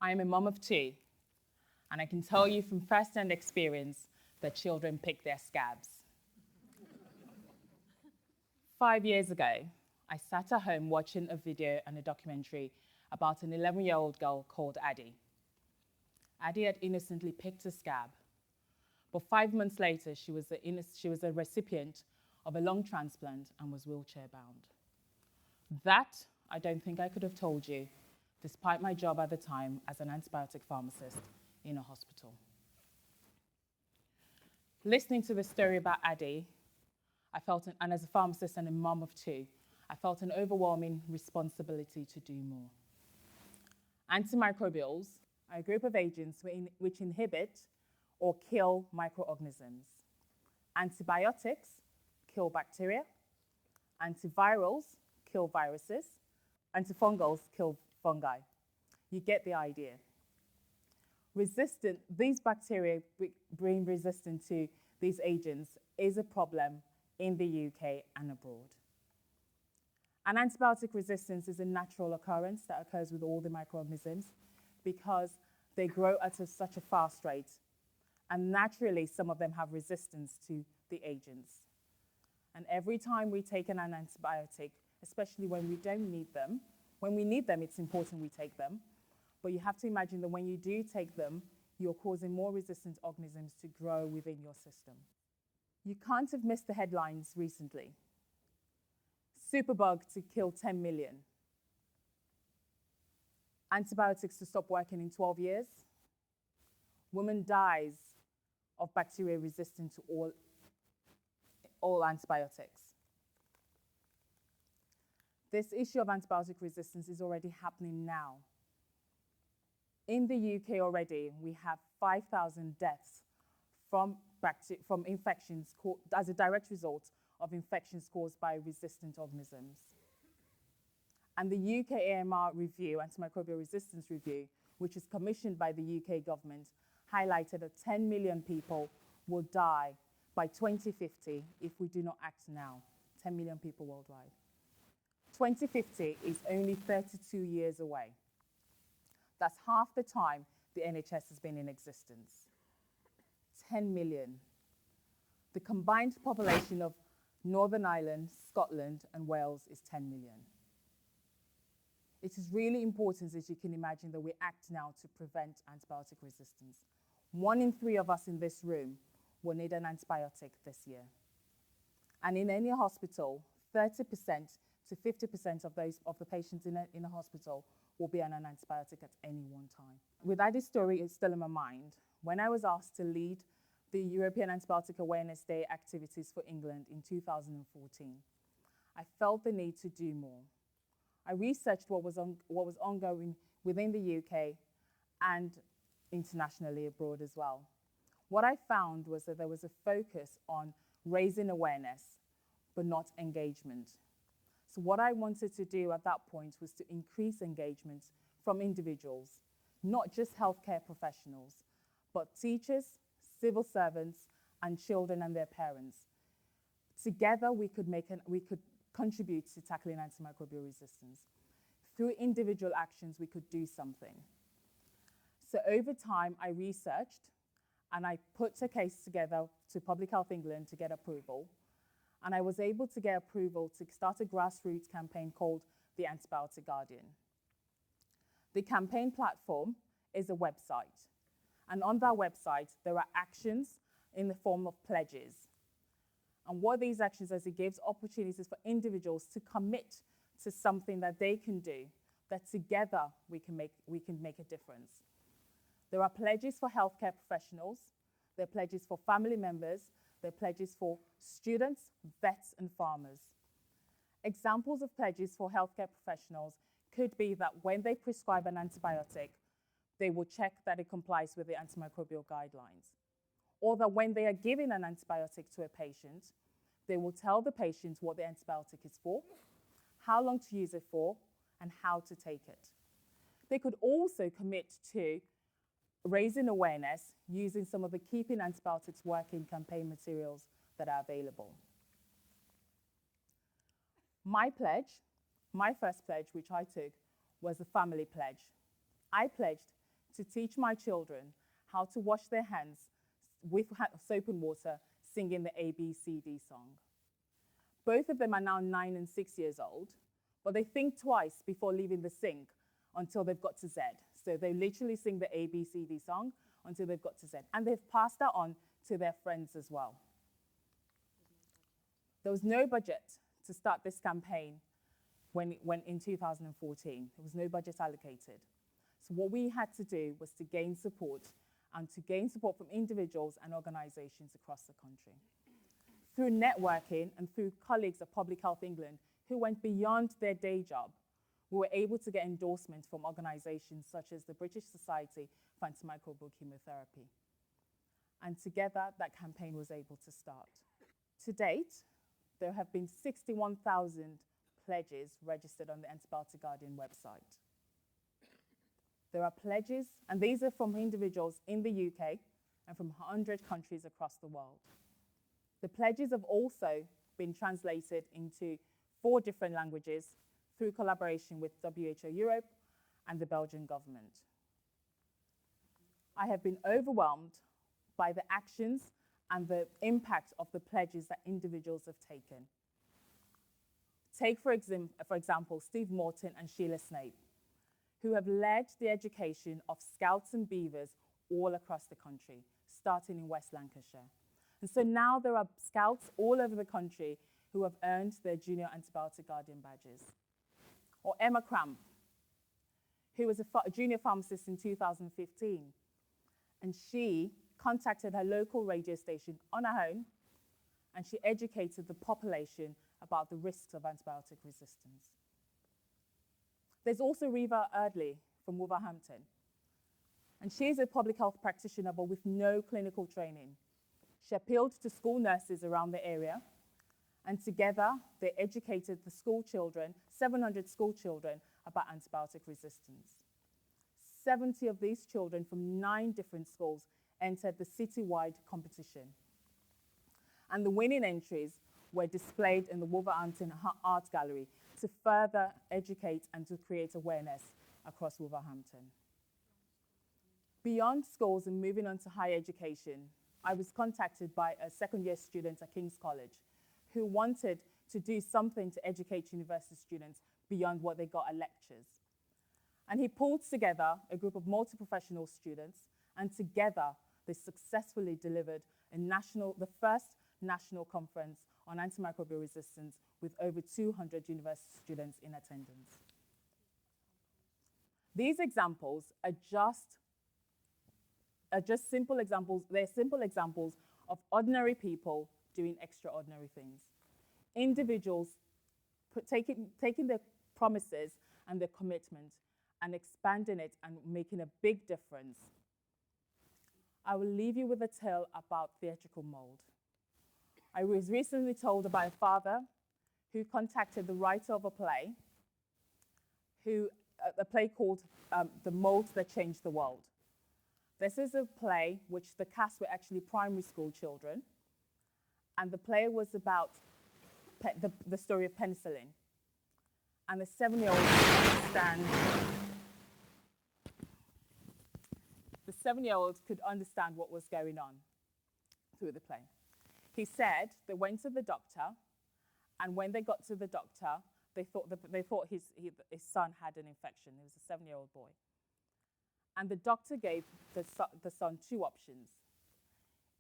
I am a mom of two, and I can tell you from first-hand experience that children pick their scabs. 5 years ago, I sat at home watching a video and a documentary about an 11-year-old girl called Addie. Addie had innocently picked a scab, but 5 months later, she was a recipient of a lung transplant and was wheelchair-bound. That, I don't think I could have told you, despite my job at the time as an antibiotic pharmacist in a hospital. Listening to the story about Addie, and as a pharmacist and a mom of two, I felt an overwhelming responsibility to do more. Antimicrobials are a group of agents which inhibit or kill microorganisms. Antibiotics kill bacteria. Antivirals kill viruses. Antifungals kill fungi. You get the idea. These bacteria being resistant to these agents is a problem in the UK and abroad. And antibiotic resistance is a natural occurrence that occurs with all the microorganisms because they grow at such a fast rate. And naturally, some of them have resistance to the agents. And every time we take an antibiotic, especially when we don't need them, when we need them, it's important we take them. But you have to imagine that when you do take them, you're causing more resistant organisms to grow within your system. You can't have missed the headlines recently. Superbug to kill 10 million. Antibiotics to stop working in 12 years. Woman dies of bacteria resistant to all antibiotics. This issue of antibiotic resistance is already happening now. In the UK already, we have 5,000 deaths from infections as a direct result of infections caused by resistant organisms. And the UK AMR review, Antimicrobial Resistance Review, which is commissioned by the UK government, highlighted that 10 million people will die by 2050 if we do not act now. 10 million people worldwide. 2050 is only 32 years away. That's half the time the NHS has been in existence. 10 million. The combined population of Northern Ireland, Scotland, and Wales is 10 million. It is really important, as you can imagine, that we act now to prevent antibiotic resistance. 1 in 3 of us in this room will need an antibiotic this year. And in any hospital, 30% to 50% of the patients in a hospital will be on an antibiotic at any one time. With Addie's story, it's still in my mind. When I was asked to lead the European Antibiotic Awareness Day activities for England in 2014, I felt the need to do more. I researched what was ongoing within the UK and internationally abroad as well. What I found was that there was a focus on raising awareness, but not engagement. So what I wanted to do at that point was to increase engagement from individuals, not just healthcare professionals, but teachers, civil servants, and children and their parents. Together, we could contribute to tackling antimicrobial resistance. Through individual actions, we could do something. So over time, I researched and I put a case together to Public Health England to get approval. And I was able to get approval to start a grassroots campaign called the Antibiotic Guardian. The campaign platform is a website. And on that website, there are actions in the form of pledges. And what these actions is, it gives opportunities for individuals to commit to something that they can do, that together we can make a difference. There are pledges for healthcare professionals, there are pledges for family members, there are pledges for students, vets, and farmers. Examples of pledges for healthcare professionals could be that when they prescribe an antibiotic, they will check that it complies with the antimicrobial guidelines. Or that when they are giving an antibiotic to a patient, they will tell the patient what the antibiotic is for, how long to use it for, and how to take it. They could also commit to raising awareness using some of the Keeping Antibiotics Working campaign materials that are available. My first pledge, which I took, was a family pledge. I pledged to teach my children how to wash their hands with soap and water, singing the ABCD song. Both of them are now 9 and 6 years old, but they think twice before leaving the sink until they've got to Z. So they literally sing the ABCD song until they've got to Z. And they've passed that on to their friends as well. There was no budget to start this campaign when in 2014. There was no budget allocated. So what we had to do was to gain support, and to gain support from individuals and organizations across the country. Through networking and through colleagues at Public Health England who went beyond their day job, we were able to get endorsement from organizations such as the British Society for Antimicrobial Chemotherapy. And together, that campaign was able to start. To date, there have been 61,000 pledges registered on the Antibiotic Guardian website. There are pledges, and these are from individuals in the UK and from 100 countries across the world. The pledges have also been translated into 4 different languages through collaboration with WHO Europe and the Belgian government. I have been overwhelmed by the actions and the impact of the pledges that individuals have taken. Take, for example, Steve Morton and Sheila Snape, who have led the education of scouts and beavers all across the country, starting in West Lancashire. And so now there are scouts all over the country who have earned their Junior Antibiotic Guardian badges. Or Emma Cramp, who was a junior pharmacist in 2015, and she contacted her local radio station on her own, and she educated the population about the risks of antibiotic resistance. There's also Reva Erdley from Wolverhampton, and she's a public health practitioner but with no clinical training. She appealed to school nurses around the area, and together they educated the school children, 700 school children, about antibiotic resistance. 70 of these children from 9 different schools entered the citywide competition. And the winning entries were displayed in the Wolverhampton Art Gallery to further educate and to create awareness across Wolverhampton. Beyond schools and moving on to higher education, I was contacted by a second-year student at King's College who wanted to do something to educate university students beyond what they got at lectures. And he pulled together a group of multi-professional students, and together they successfully delivered the first national conference on antimicrobial resistance with over 200 university students in attendance. These examples are just simple examples. They're simple examples of ordinary people doing extraordinary things. Individuals taking their promises and their commitment and expanding it and making a big difference. I will leave you with a tale about theatrical mold. I was recently told about a father who contacted the writer of a play called The Mold That Changed the World. This is a play which the cast were actually primary school children, and the play was about the story of penicillin. And the 7-year-old could understand what was going on through the play. He said they went to the doctor, and when they got to the doctor, they thought his son had an infection. He was a 7-year-old boy. And the doctor gave the son 2 options: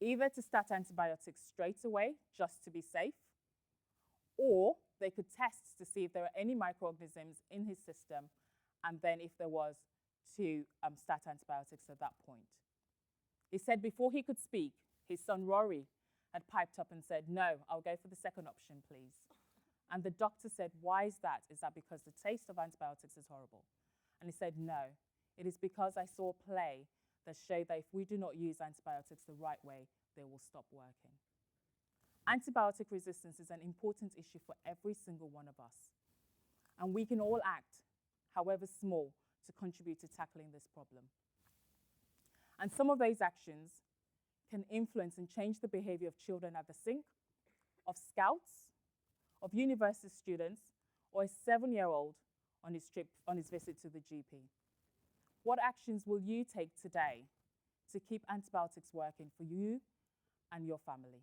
either to start antibiotics straight away, just to be safe, or they could test to see if there were any microorganisms in his system, and then if there was, to start antibiotics at that point. He said before he could speak, his son Rory had piped up and said, "No, I'll go for the second option, please." And the doctor said, "Why is that? Is that because the taste of antibiotics is horrible?" And he said, "No, it is because I saw a play that showed that if we do not use antibiotics the right way, they will stop working." Antibiotic resistance is an important issue for every single one of us. And we can all act, however small, to contribute to tackling this problem. And some of those actions can influence and change the behavior of children at the sink, of scouts, of university students, or a 7-year-old on his visit to the GP. What actions will you take today to keep antibiotics working for you and your family?